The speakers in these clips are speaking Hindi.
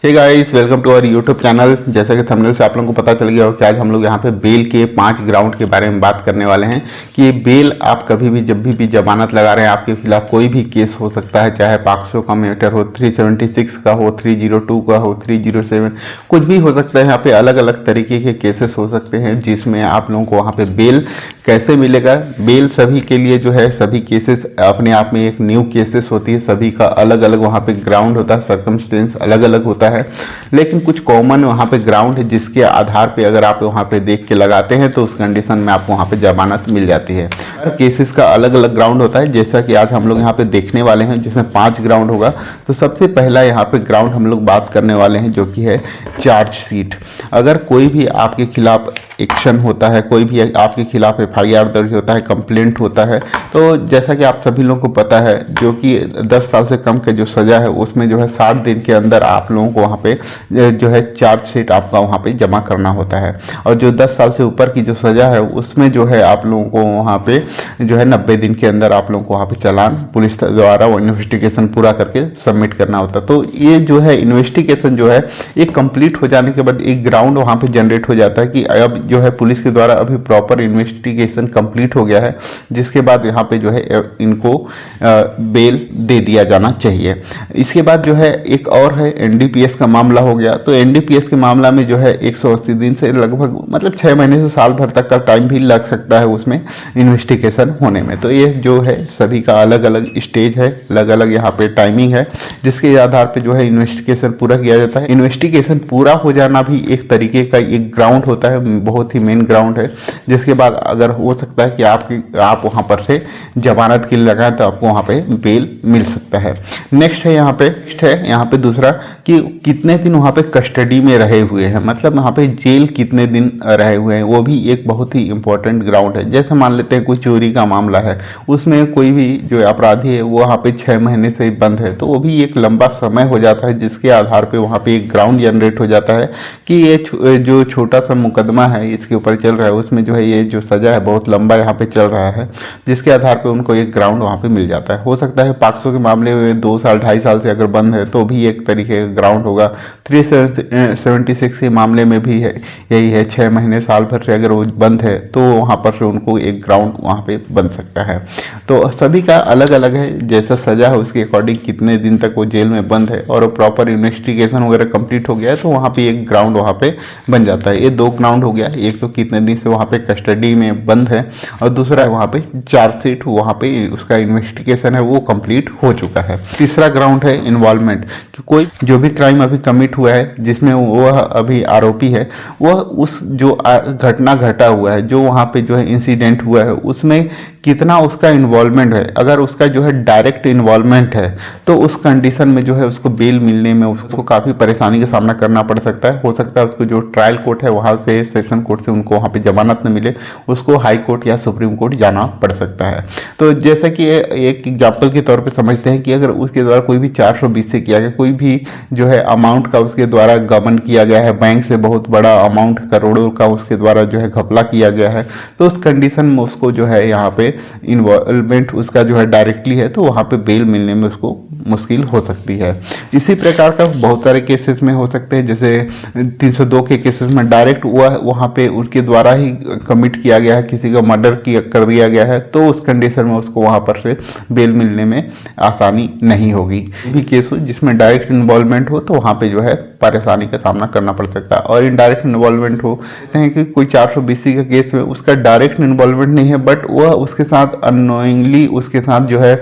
Hey guys, welcome to our YouTube channel. जैसा कि थंबनेल से आप लोगों को पता चल गया हो कि आज हम लोग यहाँ पे बेल के 5 ग्राउंड के बारे में बात करने वाले हैं कि ये बेल आप कभी भी जब भी जमानत लगा रहे हैं आपके खिलाफ कोई भी केस हो सकता है, चाहे पॉक्सो का मैटर हो, 376 का हो, 302 का हो, 307, कुछ भी हो सकता है। यहाँ पे अलग अलग तरीके के केसेस हो सकते हैं जिसमें आप लोगों को वहाँ पे बेल कैसे मिलेगा। बेल सभी के लिए जो है, सभी केसेस अपने आप में एक न्यू केसेस होती है, सभी का अलग अलग वहाँ पे ग्राउंड होता है, सर्कमस्टेंस अलग अलग होता है, लेकिन कुछ कॉमन वहाँ पे ग्राउंड है जिसके आधार पे अगर आप वहाँ पे देख के लगाते हैं तो उस कंडीशन में आपको वहाँ पे जमानत मिल जाती है। हर केसेस का अलग अलग ग्राउंड होता है, जैसा कि आज हम लोग यहाँ पे देखने वाले हैं जिसमें 5 ग्राउंड होगा। तो सबसे पहला यहाँ पे ग्राउंड हम लोग बात करने वाले हैं जो कि है चार्जशीट। अगर कोई भी आपके खिलाफ एक्शन होता है, कोई भी आपके खिलाफ FIR दर्ज होता है, कंप्लेंट होता है, तो जैसा कि आप सभी लोगों को पता है जो कि 10 साल से कम के जो सज़ा है उसमें जो है 60 दिन के अंदर आप लोगों को वहाँ पे जो है चार्जशीट आपका वहाँ पे जमा करना होता है। और जो 10 साल से ऊपर की जो सज़ा है उसमें जो है आप लोगों को वहाँ पे जो है 90 दिन के अंदर आप लोगों को वहाँ पे चालान पुलिस द्वारा वो इन्वेस्टिगेशन पूरा करके सबमिट करना होता है। तो ये जो है इन्वेस्टिगेशन जो है ये कंप्लीट हो जाने के बाद एक ग्राउंड वहाँ पे जनरेट हो जाता है कि अब जो है पुलिस के द्वारा अभी प्रॉपर इन्वेस्टिगेशन कंप्लीट हो गया है, जिसके बाद यहाँ पे जो है इनको बेल दे दिया जाना चाहिए। इसके बाद जो है एक और है NDPS का मामला हो गया। तो NDPS के मामला में जो है 180 दिन से लगभग मतलब 6 महीने से साल भर तक का टाइम भी लग सकता है उसमें इन्वेस्टिगेशन होने में। तो ये जो है सभी का अलग अलग स्टेज है, अलग अलग यहाँ पे टाइमिंग है, जिसके आधार पे जो है इन्वेस्टिगेशन पूरा किया जाता है। इन्वेस्टिगेशन पूरा हो जाना भी एक तरीके का एक ग्राउंड होता है, बहुत ही मेन ग्राउंड है, जिसके बाद अगर हो सकता है कि आप वहाँ पर से जमानत के लिए लगाएं तो आपको वहाँ पे बेल मिल सकता है। नेक्स्ट है यहाँ पे दूसरा कि कितने दिन वहाँ पे कस्टडी में रहे हुए हैं, मतलब वहाँ पे जेल कितने दिन रहे हुए हैं, वो भी एक बहुत ही इंपॉर्टेंट ग्राउंड है। जैसे मान लेते हैं कोई चोरी का मामला है, उसमें कोई भी जो अपराधी है वो वहाँ पे 6 महीने से बंद है, तो वो भी एक लंबा समय हो जाता है, जिसके आधार पे वहाँ पे एक ग्राउंड जनरेट हो जाता है कि ये जो छोटा सा मुकदमा है इसके ऊपर चल रहा है, उसमें जो है ये जो सज़ा है बहुत लंबा यहाँ पे चल रहा है, जिसके आधार पे उनको एक ग्राउंड वहाँ पे मिल जाता है। हो सकता है पॉक्सो के मामले में 2 साल 2.5 साल से अगर बंद है तो भी एक तरीके का ग्राउंड होगा। 376 के मामले में भी है यही है, 6 महीने साल भर से अगर वो बंद है तो वहाँ पर से उनको एक ग्राउंड वहाँ पे बन सकता है। तो सभी का अलग अलग है, जैसा सज़ा है उसके अकॉर्डिंग कितने दिन तक वो जेल में बंद है और प्रॉपर इन्वेस्टिगेशन वगैरह कंप्लीट हो गया है तो वहाँ पे एक ग्राउंड वहाँ पे बन जाता है। ये 2 ग्राउंड हो गया, एक तो कितने दिन से वहाँ पे कस्टडी में बंद है और दूसरा है वहाँ पे चार्जशीट, वहाँ पे उसका इन्वेस्टिगेशन है वो कंप्लीट हो चुका है। तीसरा ग्राउंड है इन्वॉल्वमेंट, कि कोई जो भी क्राइम अभी कमिट हुआ है जिसमें वह अभी आरोपी है, वह उस जो घटना घटा हुआ है, जो वहाँ पे जो है इंसिडेंट हुआ है, उसमें कितना उसका इन्वॉल्वमेंट है। अगर उसका जो है डायरेक्ट इन्वॉल्वमेंट है तो उस कंडीशन में जो है उसको बेल मिलने में उसको काफ़ी परेशानी का सामना करना पड़ सकता है। हो सकता है उसको जो ट्रायल कोर्ट है वहाँ से, सेशन कोर्ट से उनको वहाँ पे जमानत न मिले, उसको हाई कोर्ट या सुप्रीम कोर्ट जाना पड़ सकता है। तो जैसा कि एक एग्जाम्पल के तौर पे समझते हैं कि अगर उसके द्वारा कोई भी 420 से किया गया, कोई भी जो है अमाउंट का उसके द्वारा गबन किया गया है, बैंक से बहुत बड़ा अमाउंट करोड़ों का उसके द्वारा जो है घपला किया गया है, तो उस कंडीशन में उसको जो है यहाँ पे इन्वॉल्वमेंट उसका जो है डायरेक्टली है तो वहाँ पे बेल मिलने में उसको मुश्किल हो सकती है। इसी प्रकार का बहुत सारे केसेस में हो सकते हैं, जैसे 302 के केसेस में डायरेक्ट वहाँ पे उनके द्वारा ही कमिट किया गया है, किसी का मर्डर कर दिया गया है, तो उस कंडीशन में उसको वहाँ पर से बेल मिलने में आसानी नहीं होगी। भी केस हो जिसमें डायरेक्ट इन्वॉल्वमेंट हो तो वहाँ पे जो है परेशानी का सामना करना पड़ सकता है। और इनडायरेक्ट इन्वॉल्वमेंट हो, कहते हैं कि कोई 420 का केस में उसका डायरेक्ट इन्वॉल्वमेंट नहीं है, बट वह उसके साथ अननोइंगली उसके साथ जो है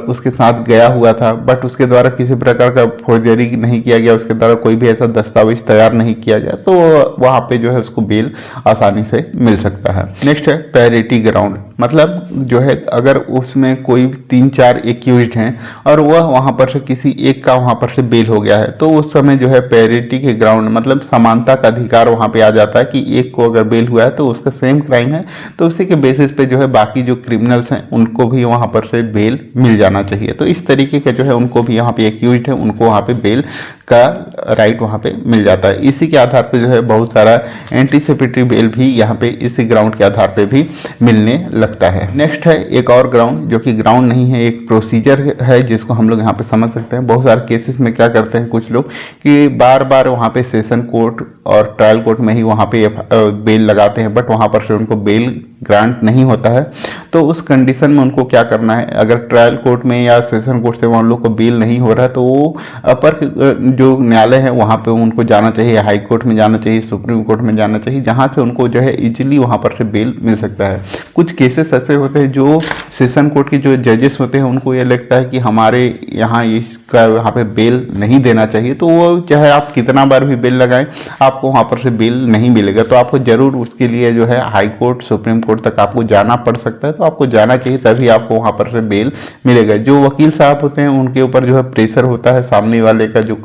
उसके साथ गया हुआ था, बट उसके द्वारा किसी प्रकार का फौजदारी नहीं किया गया, उसके द्वारा कोई भी ऐसा दस्तावेज तैयार नहीं किया गया, तो वहाँ पे जो है उसको बेल आसानी से मिल सकता है। नेक्स्ट है पैरिटी ग्राउंड, मतलब जो है अगर उसमें कोई 3-4 एक्यूज्ड हैं और वह वहाँ पर से किसी एक का वहाँ पर से बेल हो गया है, तो उस समय जो है पैरिटी के ग्राउंड मतलब समानता का अधिकार वहाँ पे आ जाता है कि एक को अगर बेल हुआ है तो उसका सेम क्राइम है तो उसी के बेसिस पे जो है बाकी जो क्रिमिनल्स हैं उनको भी वहाँ पर से बेल मिल जाना चाहिए। तो इस तरीके का जो है उनको भी यहाँ पे एक्यूज्ड है उनको वहाँ पे बेल का राइट वहाँ पे मिल जाता है। इसी के आधार पे जो है बहुत सारा एंटीसिपेटरी बेल भी यहाँ पे इसी ग्राउंड के आधार पे भी मिलने लगता है। नेक्स्ट है एक और ग्राउंड, जो कि ग्राउंड नहीं है, एक प्रोसीजर है जिसको हम लोग यहाँ पे समझ सकते हैं। बहुत सारे केसेस में क्या करते हैं कुछ लोग कि बार बार वहाँ पे सेशन कोर्ट और ट्रायल कोर्ट में ही वहाँ पे बेल लगाते हैं, बट वहाँ पर से उनको बेल ग्रांट नहीं होता है। तो उस कंडीशन में उनको क्या करना है, अगर ट्रायल कोर्ट में या सेशन कोर्ट से उन लोग को बेल नहीं हो रहा है तो वो अपर जो न्यायालय है वहाँ पे उनको जाना चाहिए, हाई कोर्ट में जाना चाहिए, सुप्रीम कोर्ट में जाना चाहिए, जहाँ से उनको जो है इजीली वहाँ पर से बेल मिल सकता है। कुछ केसेस ऐसे होते हैं जो सेशन कोर्ट के जो जजेस होते हैं उनको ये लगता है कि हमारे यहाँ इसका यहाँ पे बेल नहीं देना चाहिए, तो वो चाहे आप कितना बार भी बेल लगाएं आपको वहाँ पर से बेल नहीं मिलेगा। तो आपको जरूर उसके लिए जो है हाई कोर्ट सुप्रीम कोर्ट तक आपको जाना पड़ सकता है, तो आपको जाना चाहिए, तभी आपको वहाँ पर से बेल मिलेगा। जो वकील साहब होते हैं उनके ऊपर जो है प्रेशर होता है सामने वाले का, जो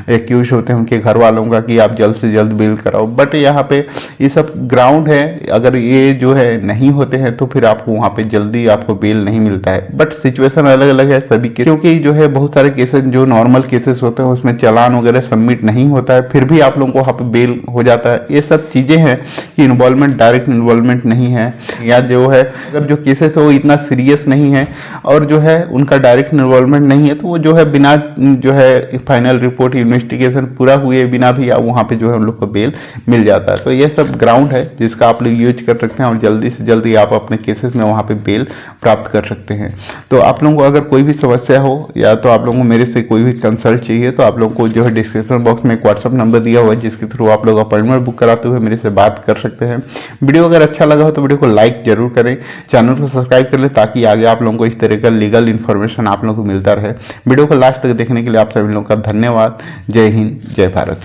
एक्यूज होते हैं उनके घर वालों का, कि आप जल्द से जल्द बेल कराओ। बट यहाँ पे ये सब ग्राउंड है, अगर ये जो है नहीं होते हैं तो फिर आपको वहाँ पे जल्दी आपको बेल नहीं मिलता है। बट सिचुएशन अलग अलग है सभी के, क्योंकि जो है बहुत सारे केसेस जो नॉर्मल केसेस होते हैं उसमें चालान वगैरह सबमिट नहीं होता है, फिर भी आप लोगों को वहाँ पे बेल हो जाता है। ये सब चीज़ें हैं कि इन्वॉल्वमेंट, डायरेक्ट इन्वॉल्वमेंट नहीं है, या जो है अगर जो केसेस है वो इतना सीरियस नहीं है और जो है उनका डायरेक्ट इन्वॉल्वमेंट नहीं है, तो वो जो है बिना जो है फाइनल रिपोर्ट इन्वेस्टिगेशन पूरा हुए बिना भी वहाँ पे जो है उन लोग को बेल मिल जाता है। तो ये सब ग्राउंड है जिसका आप लोग यूज कर सकते हैं और जल्दी से जल्दी आप अपने केसेस में वहाँ पे बेल प्राप्त कर सकते हैं। तो आप लोगों को अगर कोई भी समस्या हो या तो आप लोगों को मेरे से कोई भी कंसल्ट चाहिए तो आप लोगों को जो है डिस्क्रिप्शन बॉक्स में एक व्हाट्सअप नंबर दिया हुआ है जिसके थ्रू आप लोग अपॉइंटमेंट बुक कराते हुए मेरे से बात कर सकते हैं। वीडियो अगर अच्छा लगा हो तो वीडियो को लाइक जरूर करें, चैनल को सब्सक्राइब कर लें ताकि आगे आप लोगों को इस तरह का लीगल इन्फॉर्मेशन आप लोगों को मिलता रहे। वीडियो को लास्ट तक देखने के लिए आप सभी लोगों का धन्यवाद। जय हिंद, जय भारत।